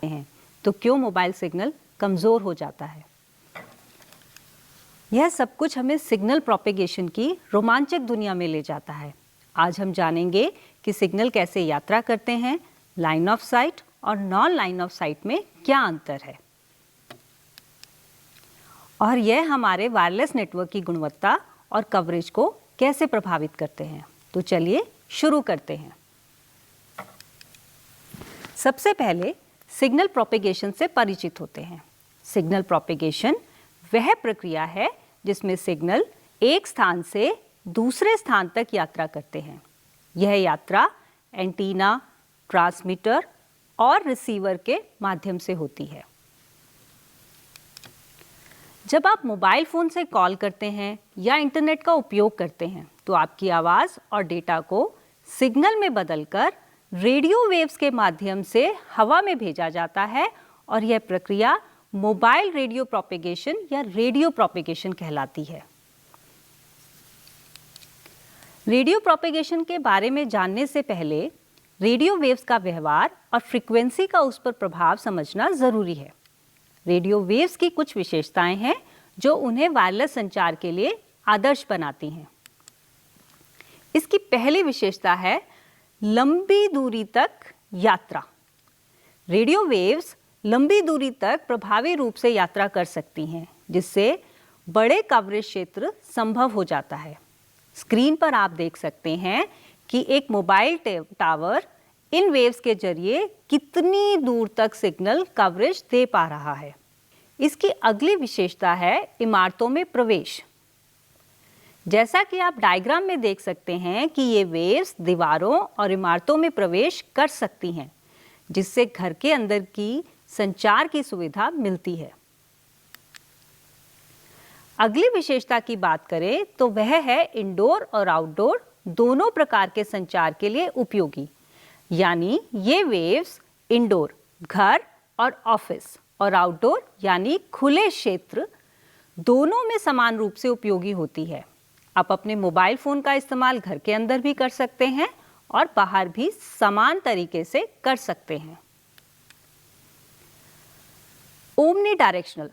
हैं तो क्यों मोबाइल सिग्नल कमज़ोर हो जाता है। यह सब कुछ हमें सिग्नल प्रोपेगेशन की रोमांचक दुनिया में ले जाता है। आज हम जानेंगे कि सिग्नल कैसे यात्रा करते हैं, लाइन ऑफ साइट और नॉन लाइन ऑफ साइट में क्या अंतर है, और यह हमारे वायरलेस नेटवर्क की गुणवत्ता और कवरेज को कैसे प्रभावित करते हैं। तो चलिए शुरू करते हैं। सबसे पहले सिग्नल प्रोपेगेशन से परिचित होते हैं। सिग्नल प्रोपेगेशन वह प्रक्रिया है जिसमें सिग्नल एक स्थान से दूसरे स्थान तक यात्रा करते हैं। यह यात्रा एंटीना, ट्रांसमीटर और रिसीवर के माध्यम से होती है। जब आप मोबाइल फ़ोन से कॉल करते हैं या इंटरनेट का उपयोग करते हैं तो आपकी आवाज़ और डेटा को सिग्नल में बदलकर रेडियो वेव्स के माध्यम से हवा में भेजा जाता है और यह प्रक्रिया मोबाइल रेडियो प्रोपेगेशन या रेडियो प्रोपेगेशन कहलाती है। रेडियो प्रोपेगेशन के बारे में जानने से पहले रेडियो वेव्स का व्यवहार और फ्रीक्वेंसी का उस पर प्रभाव समझना ज़रूरी है। रेडियो वेव्स की कुछ विशेषताएं हैं जो उन्हें वायरलेस संचार के लिए आदर्श बनाती हैं। इसकी पहली विशेषता है लंबी दूरी तक यात्रा। रेडियो वेव्स लंबी दूरी तक प्रभावी रूप से यात्रा कर सकती हैं, जिससे बड़े कवरेज क्षेत्र संभव हो जाता है। स्क्रीन पर आप देख सकते हैं कि एक मोबाइल टावर इन वेव्स के जरिए कितनी दूर तक सिग्नल कवरेज दे पा रहा है। इसकी अगली विशेषता है इमारतों में प्रवेश। जैसा कि आप डायग्राम में देख सकते हैं कि ये वेव्स दीवारों और इमारतों में प्रवेश कर सकती हैं, जिससे घर के अंदर की संचार की सुविधा मिलती है। अगली विशेषता की बात करें तो वह है इंडोर और आउटडोर दोनों प्रकार के संचार के लिए उपयोगी। यानी ये वेव्स इंडोर घर और ऑफिस और आउटडोर यानी खुले क्षेत्र दोनों में समान रूप से उपयोगी होती है। आप अपने मोबाइल फ़ोन का इस्तेमाल घर के अंदर भी कर सकते हैं और बाहर भी समान तरीके से कर सकते हैं। ओमनी डायरेक्शनल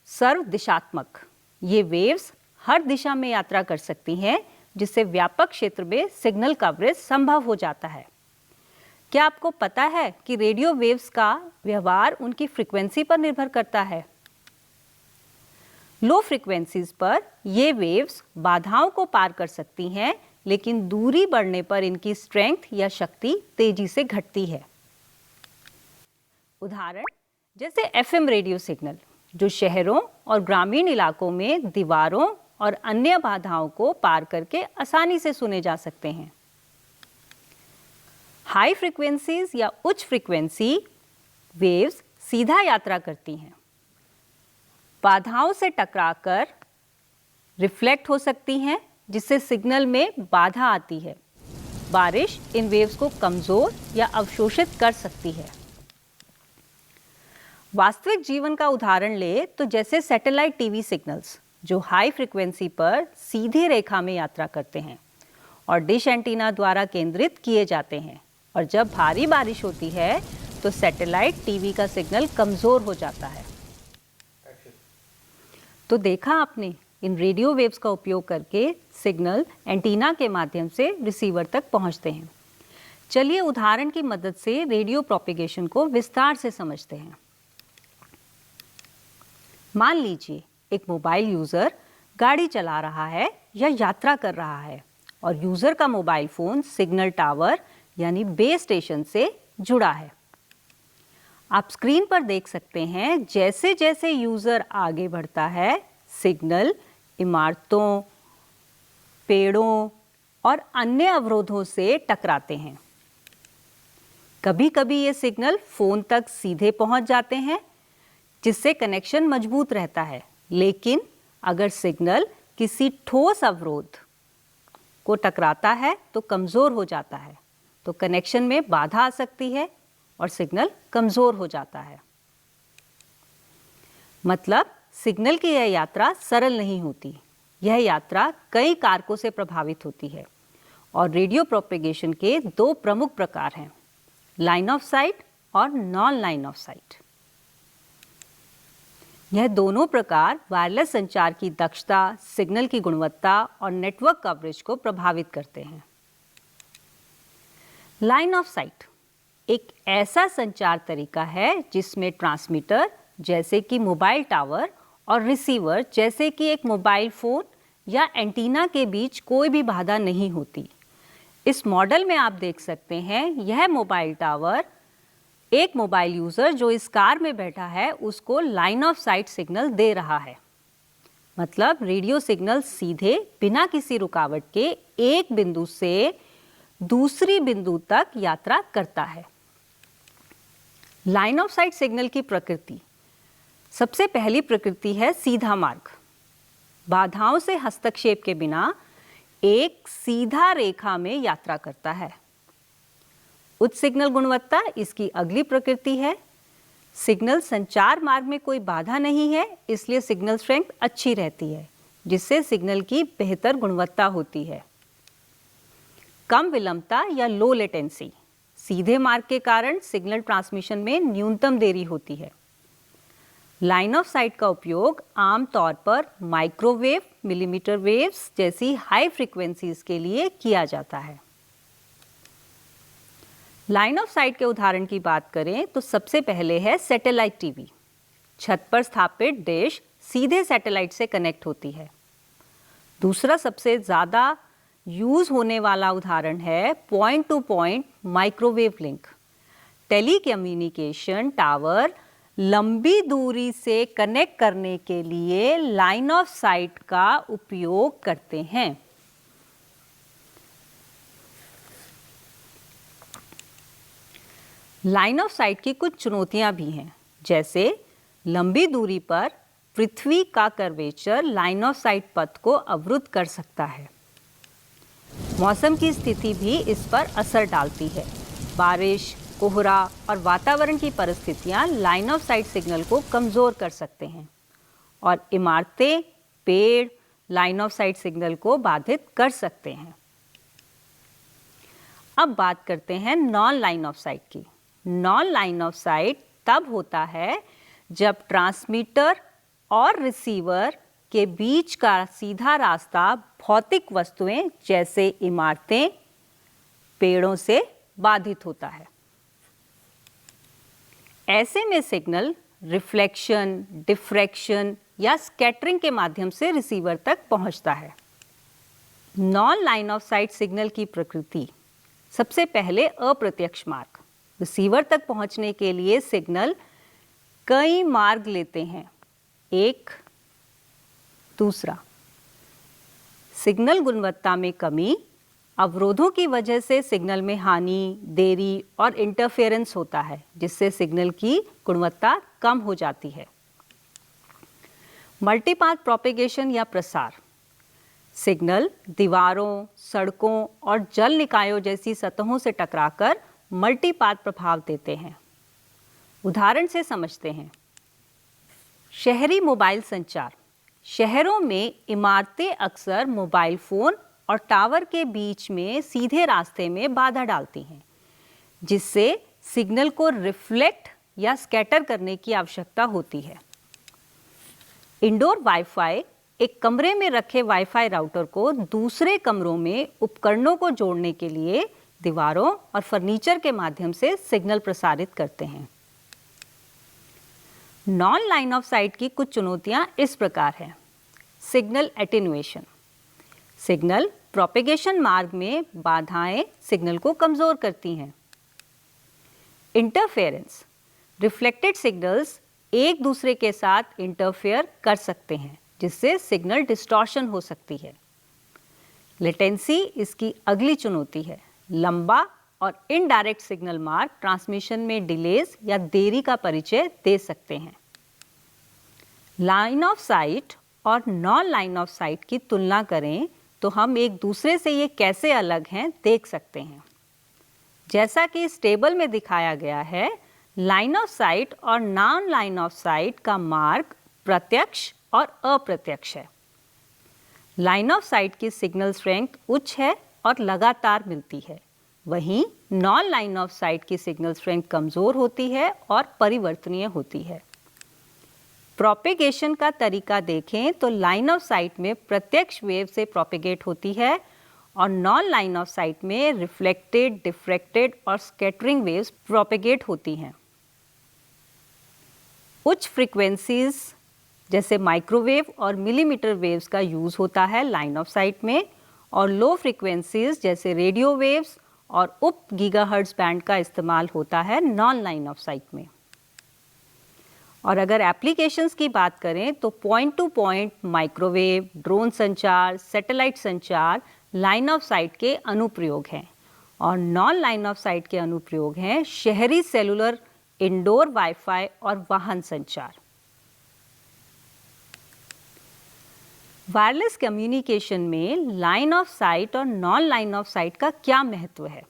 सर्व दिशात्मक ये वेव्स हर दिशा में यात्रा कर सकती हैं, जिससे व्यापक क्षेत्र में सिग्नल कवरेज संभव हो जाता है। क्या आपको पता है कि रेडियो वेव्स का व्यवहार उनकी फ्रीक्वेंसी पर निर्भर करता है? लो फ्रीक्वेंसीज पर ये वेव्स बाधाओं को पार कर सकती हैं, लेकिन दूरी बढ़ने पर इनकी स्ट्रेंथ या शक्ति तेजी से घटती है। उदाहरण जैसे एफएम रेडियो सिग्नल, जो शहरों और ग्रामीण इलाकों में दीवारों और अन्य बाधाओं को पार करके आसानी से सुने जा सकते हैं। हाई फ्रीक्वेंसीज या उच्च फ्रीक्वेंसी वेव्स सीधा यात्रा करती हैं, बाधाओं से टकराकर रिफ्लेक्ट हो सकती हैं, जिससे सिग्नल में बाधा आती है। बारिश इन वेव्स को कमजोर या अवशोषित कर सकती है। वास्तविक जीवन का उदाहरण ले तो जैसे सैटेलाइट टीवी सिग्नल्स, जो हाई फ्रीक्वेंसी पर सीधी रेखा में यात्रा करते हैं और डिश एंटीना द्वारा केंद्रित किए जाते हैं, और जब भारी बारिश होती है तो सैटेलाइट टीवी का सिग्नल कमजोर हो जाता है। तो देखा आपने, इन रेडियो वेव्स का उपयोग करके सिग्नल एंटीना के माध्यम से रिसीवर तक पहुंचते हैं। चलिए उदाहरण की मदद से रेडियो प्रोपेगेशन को विस्तार से समझते हैं। मान लीजिए एक मोबाइल यूज़र गाड़ी चला रहा है या यात्रा कर रहा है और यूज़र का मोबाइल फ़ोन सिग्नल टावर यानी बेस स्टेशन से जुड़ा है। आप स्क्रीन पर देख सकते हैं जैसे जैसे यूज़र आगे बढ़ता है, सिग्नल इमारतों, पेड़ों और अन्य अवरोधों से टकराते हैं। कभी कभी ये सिग्नल फ़ोन तक सीधे पहुंच जाते हैं, जिससे कनेक्शन मजबूत रहता है, लेकिन अगर सिग्नल किसी ठोस अवरोध को टकराता है तो कमज़ोर हो जाता है, तो कनेक्शन में बाधा आ सकती है और सिग्नल कमज़ोर हो जाता है। मतलब सिग्नल की यह यात्रा सरल नहीं होती। यह यात्रा कई कारकों से प्रभावित होती है और रेडियो प्रोपेगेशन के दो प्रमुख प्रकार हैं, लाइन ऑफ साइट और नॉन लाइन ऑफ साइट। यह दोनों प्रकार वायरलेस संचार की दक्षता, सिग्नल की गुणवत्ता और नेटवर्क कवरेज को प्रभावित करते हैं। लाइन ऑफ साइट एक ऐसा संचार तरीका है जिसमें ट्रांसमीटर जैसे कि मोबाइल टावर और रिसीवर जैसे कि एक मोबाइल फोन या एंटीना के बीच कोई भी बाधा नहीं होती। इस मॉडल में आप देख सकते हैं यह मोबाइल टावर एक मोबाइल यूजर जो इस कार में बैठा है उसको लाइन ऑफ साइट सिग्नल दे रहा है। मतलब रेडियो सिग्नल सीधे बिना किसी रुकावट के एक बिंदु से दूसरी बिंदु तक यात्रा करता है। लाइन ऑफ साइट सिग्नल की प्रकृति। सबसे पहली प्रकृति है सीधा मार्ग। बाधाओं से हस्तक्षेप के बिना एक सीधा रेखा में यात्रा करता है। उच्च सिग्नल गुणवत्ता इसकी अगली प्रकृति है। सिग्नल संचार मार्ग में कोई बाधा नहीं है, इसलिए सिग्नल स्ट्रेंथ अच्छी रहती है, जिससे सिग्नल की बेहतर गुणवत्ता होती है। कम विलंबता या लो लेटेंसी। सीधे मार्ग के कारण सिग्नल ट्रांसमिशन में न्यूनतम देरी होती है। लाइन ऑफ साइट का उपयोग आमतौर पर माइक्रोवेव, मिलीमीटर वेव्स जैसी हाई फ्रीक्वेंसीज के लिए किया जाता है। लाइन ऑफ साइट के उदाहरण की बात करें तो सबसे पहले है सैटेलाइट टीवी। छत पर स्थापित डिश सीधे सैटेलाइट से कनेक्ट होती है। दूसरा सबसे ज़्यादा यूज होने वाला उदाहरण है point two point microwave link. Telecommunication tower लंबी दूरी से कनेक्ट करने के लिए लाइन ऑफ साइट का उपयोग करते हैं। लाइन ऑफ साइट की कुछ चुनौतियां भी हैं, जैसे लंबी दूरी पर पृथ्वी का कर्वेचर लाइन ऑफ साइट पथ को अवरुद्ध कर सकता है। मौसम की स्थिति भी इस पर असर डालती है। बारिश, कोहरा और वातावरण की परिस्थितियां लाइन ऑफ साइट सिग्नल को कमज़ोर कर सकते हैं और इमारतें, पेड़ लाइन ऑफ साइट सिग्नल को बाधित कर सकते हैं। अब बात करते हैं नॉन लाइन ऑफ साइट की। नॉन लाइन ऑफ साइट तब होता है जब ट्रांसमीटर और रिसीवर के बीच का सीधा रास्ता भौतिक वस्तुएं जैसे इमारतें, पेड़ों से बाधित होता है। ऐसे में सिग्नल रिफ्लेक्शन, डिफ्रैक्शन या स्कैटरिंग के माध्यम से रिसीवर तक पहुंचता है। Non line of site signal की प्रकृति। सबसे पहले अप्रत्यक्ष मार्ग। रिसीवर तक पहुंचने के लिए सिग्नल कई मार्ग लेते हैं। एक, दूसरा, सिग्नल गुणवत्ता में कमी। अवरोधों की वजह से सिग्नल में हानि, देरी और इंटरफेरेंस होता है, जिससे सिग्नल की गुणवत्ता कम हो जाती है। मल्टीपाथ प्रोपेगेशन या प्रसार। सिग्नल दीवारों, सड़कों और जल निकायों जैसी सतहों से टकराकर मल्टीपाथ प्रभाव देते हैं। उदाहरण से समझते हैं। शहरी मोबाइल संचार। शहरों में इमारतें अक्सर मोबाइल फोन और टावर के बीच में सीधे रास्ते में बाधा डालती हैं, जिससे सिग्नल को रिफ्लेक्ट या स्कैटर करने की आवश्यकता होती है। Indoor wifi. एक कमरे में रखे वाईफाई राउटर को दूसरे कमरों में उपकरणों को जोड़ने के लिए दीवारों और फर्नीचर के माध्यम से सिग्नल प्रसारित करते हैं। नॉन लाइन ऑफ साइट की कुछ चुनौतियां इस प्रकार हैं। Signal attenuation. सिग्नल प्रोपेगेशन मार्ग में बाधाएं सिग्नल को कमजोर करती हैं। इंटरफेरेंस। रिफ्लेक्टेड सिग्नल्स एक दूसरे के साथ इंटरफेयर कर सकते हैं, जिससे सिग्नल डिस्टॉर्शन हो सकती है। लेटेंसी इसकी अगली चुनौती है। लंबा और इनडायरेक्ट सिग्नल मार्ग ट्रांसमिशन में डिलेज या देरी का परिचय दे सकते हैं। लाइन ऑफ साइट और नॉन लाइन ऑफ साइट की तुलना करें तो हम एक दूसरे से ये कैसे अलग हैं देख सकते हैं। जैसा कि इस टेबल में दिखाया गया है, लाइन ऑफ साइट और नॉन लाइन ऑफ साइट का मार्ग प्रत्यक्ष और अप्रत्यक्ष है। लाइन ऑफ साइट की सिग्नल स्ट्रेंथ उच्च है और लगातार मिलती है, वहीं नॉन लाइन ऑफ साइट की सिग्नल स्ट्रेंथ कमज़ोर होती है और परिवर्तनीय होती है। प्रोपेगेशन का तरीका देखें तो लाइन ऑफ साइट में प्रत्यक्ष वेव से प्रोपेगेट होती है और नॉन लाइन ऑफ साइट में रिफ्लेक्टेड, डिफ्रैक्टेड और स्कैटरिंग वेव्स प्रोपेगेट होती हैं। उच्च फ्रीक्वेंसीज जैसे माइक्रोवेव और मिलीमीटर वेव्स का यूज़ होता है लाइन ऑफ साइट में, और लो फ्रीक्वेंसीज जैसे रेडियो वेव्स और उप गीगाहर्ट्ज़ बैंड का इस्तेमाल होता है नॉन लाइन ऑफ साइट में। और अगर एप्लीकेशंस की बात करें तो point two point microwave, drone संचार, सैटेलाइट संचार लाइन ऑफ साइट के अनुप्रयोग हैं, और नॉन लाइन ऑफ साइट के अनुप्रयोग हैं शहरी सेलुलर, इंडोर वाईफाई और वाहन संचार। वायरलेस कम्युनिकेशन में लाइन ऑफ साइट और नॉन लाइन ऑफ साइट का क्या महत्व है?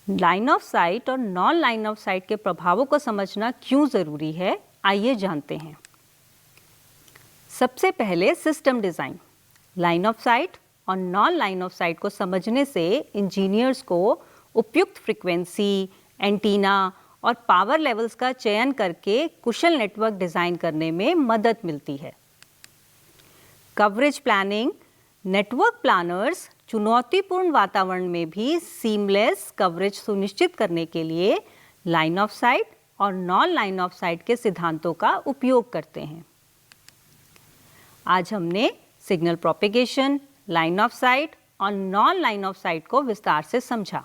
लाइन ऑफ साइट और नॉन लाइन ऑफ साइट के प्रभावों को समझना क्यों ज़रूरी है, आइए जानते हैं। सबसे पहले system design. Line of site और नॉन लाइन ऑफ साइट को समझने से इंजीनियर्स को उपयुक्त फ्रीक्वेंसी, एंटीना और पावर लेवल्स का चयन करके कुशल नेटवर्क डिज़ाइन करने में मदद मिलती है। Coverage planning. नेटवर्क प्लानर्स चुनौतीपूर्ण वातावरण में भी सीमलेस कवरेज सुनिश्चित करने के लिए लाइन ऑफ साइट और नॉन लाइन ऑफ साइट के सिद्धांतों का उपयोग करते हैं। आज हमने signal propagation, line of site और नॉन लाइन ऑफ साइट को विस्तार से समझा।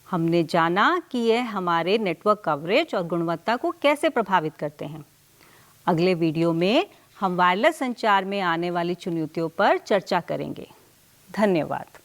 हमने जाना कि यह हमारे नेटवर्क कवरेज और गुणवत्ता को कैसे प्रभावित करते हैं। अगले वीडियो में हम वायरलेस संचार में आने वाली चुनौतियों पर चर्चा करेंगे। धन्यवाद।